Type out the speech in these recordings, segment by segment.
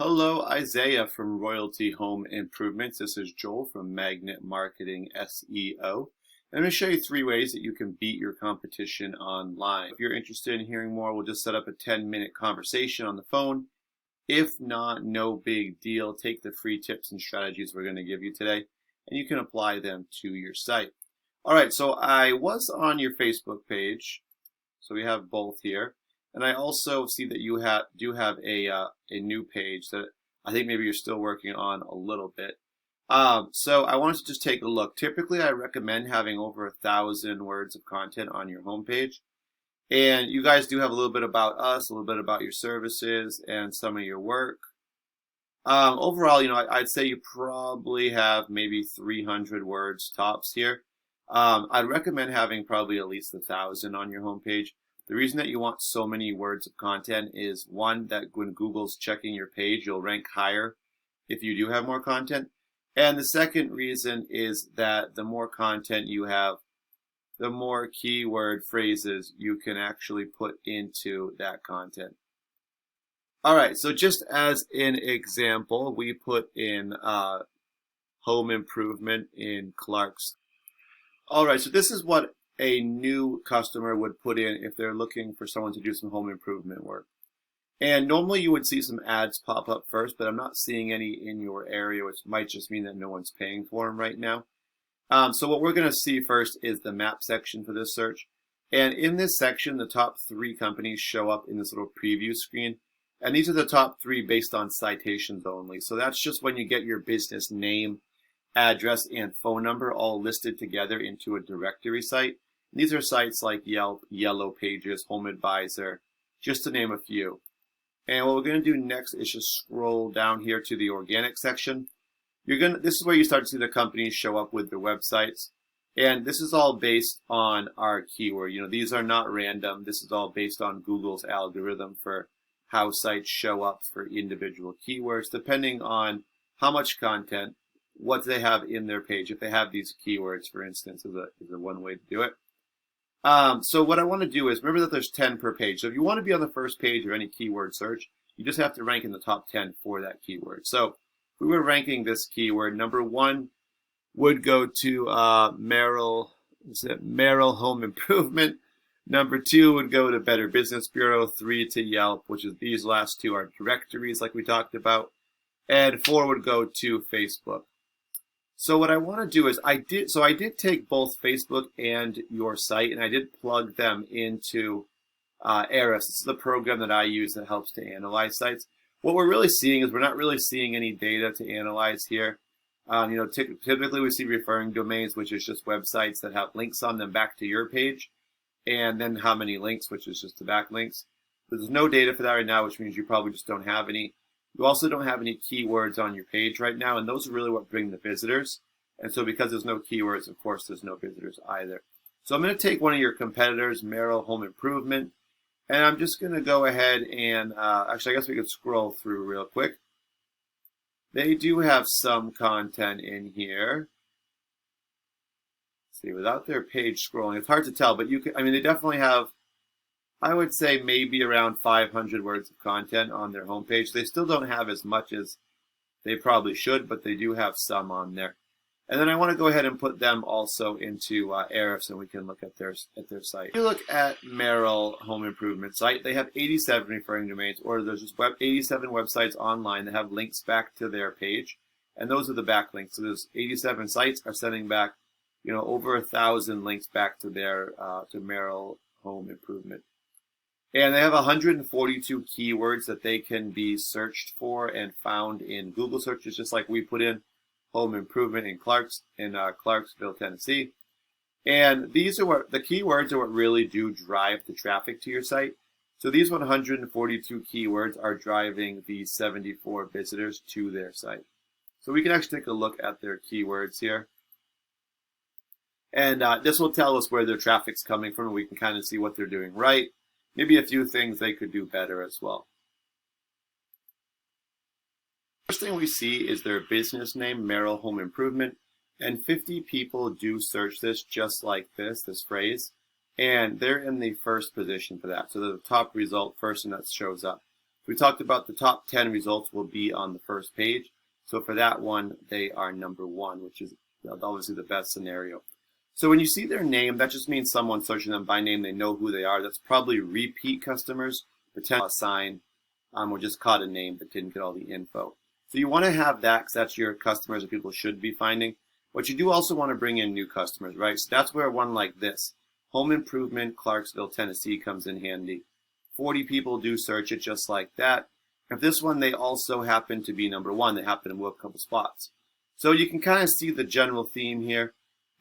Hello, Isaiah from Royalty Home Improvements. This is Joel from Magnet Marketing SEO. I'm going to show you 3 ways that you can beat your competition online. If you're interested in hearing more, we'll just set up a 10-minute conversation on the phone. If not, no big deal. Take the free tips and strategies we're going to give you today, and you can apply them to your site. All right, so I was on your Facebook page, so we have both here. And I also see that you do have a new page that I think maybe you're still working on a little bit. So I wanted to just take a look. Typically, I recommend having over 1,000 words of content on your homepage. And you guys do have a little bit about us, a little bit about your services, and some of your work. Overall, I'd say you probably have maybe 300 words tops here. I'd recommend having probably at least 1,000 on your homepage. The reason that you want so many words of content is, one, that when Google's checking your page, you'll rank higher if you do have more content. And the second reason is that the more content you have, the more keyword phrases you can actually put into that content. All right, so just as an example, we put in home improvement in Clark's. All right, so this is what a new customer would put in if they're looking for someone to do some home improvement work. And normally you would see some ads pop up first, but I'm not seeing any in your area, which might just mean that no one's paying for them right now. So what we're going to see first is the map section for this search. And in this section, the top 3 companies show up in this little preview screen. And these are the top 3 based on citations only. So that's just when you get your business name, address, and phone number all listed together into a directory site. These are sites like Yelp, Yellow Pages, Home Advisor, just to name a few. And what we're going to do next is just scroll down here to the organic section. This is where you start to see the companies show up with their websites. And this is all based on our keyword. These are not random. This is all based on Google's algorithm for how sites show up for individual keywords, depending on how much content, what they have in their page. If they have these keywords, for instance, is a one way to do it. So what I want to do is, remember that there's 10 per page. So if you want to be on the first page of any keyword search, you just have to rank in the top 10 for that keyword. So if we were ranking this keyword, number 1 would go to Merrill Home Improvement. Number 2 would go to Better Business Bureau. 3 to Yelp, which is these last 2 are directories like we talked about. And 4 would go to Facebook. So what I want to do is I did take both Facebook and your site, and I did plug them into Ahrefs. This is the program that I use that helps to analyze sites. What we're really seeing is we're not really seeing any data to analyze here. Typically we see referring domains, which is just websites that have links on them back to your page, and then how many links, which is just the backlinks. There's no data for that right now, which means you probably just don't have any. You also don't have any keywords on your page right now, and those are really what bring the visitors. And so because there's no keywords, of course, there's no visitors either. So I'm going to take one of your competitors, Merrill Home Improvement, and I'm just going to go ahead and, actually, I guess we could scroll through real quick. They do have some content in here. Let's see, without their page scrolling, it's hard to tell, but they definitely have, I would say, maybe around 500 words of content on their homepage. They still don't have as much as they probably should, but they do have some on there. And then I want to go ahead and put them also into Ahrefs, and we can look at their site. If you look at Merrill Home Improvement site, they have 87 referring domains, or there's just 87 websites online that have links back to their page, and those are the backlinks. So there's 87 sites are sending back, over 1,000 links back to their to Merrill Home Improvement. And they have 142 keywords that they can be searched for and found in Google searches, just like we put in home improvement in Clarksville, Tennessee. And these are the keywords are what really do drive the traffic to your site. So these 142 keywords are driving the 74 visitors to their site. So we can actually take a look at their keywords here. And this will tell us where their traffic's coming from, and we can kind of see what they're doing right. Maybe a few things they could do better as well. First thing we see is their business name, Merrill Home Improvement, and 50 people do search this just like this phrase, and they're in the first position for that. So they're the top result person that shows up. We talked about the top 10 results will be on the first page. So for that one, they are number 1, which is obviously the best scenario. So when you see their name, that just means someone searching them by name, they know who they are. That's probably repeat customers, potential sign, or just caught a name but didn't get all the info. So you want to have that because that's your customers that people should be finding. But you do also want to bring in new customers, right? So that's where one like this, Home Improvement, Clarksville, Tennessee, comes in handy. 40 people do search it just like that. If this one, they also happen to be number 1. They happen to move a couple spots. So you can kind of see the general theme here.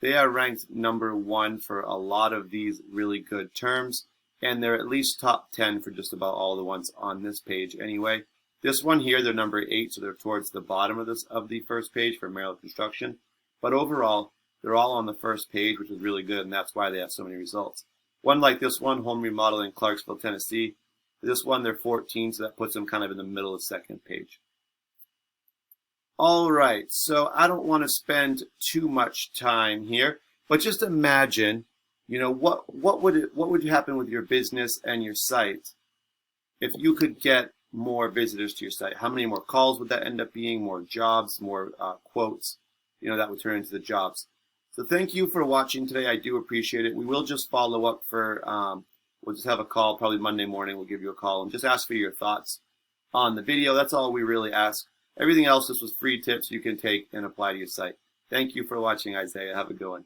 They are ranked number 1 for a lot of these really good terms, and they're at least top 10 for just about all the ones on this page anyway. This one here, they're number 8, so they're towards the bottom of the first page for Maryland construction. But overall, they're all on the first page, which is really good, and that's why they have so many results. One like this one, Home Remodeling, Clarksville, Tennessee. This one, they're 14, so that puts them kind of in the middle of the second page. All right, so I don't want to spend too much time here, but just imagine, what would happen with your business and your site if you could get more visitors to your site? How many more calls would that end up being? More jobs, more quotes? That would turn into the jobs. So thank you for watching today. I do appreciate it. We will just follow up for, we'll just have a call probably Monday morning. We'll give you a call and just ask for your thoughts on the video. That's all we really ask. Everything else, this was free tips you can take and apply to your site. Thank you for watching, Isaiah. Have a good one.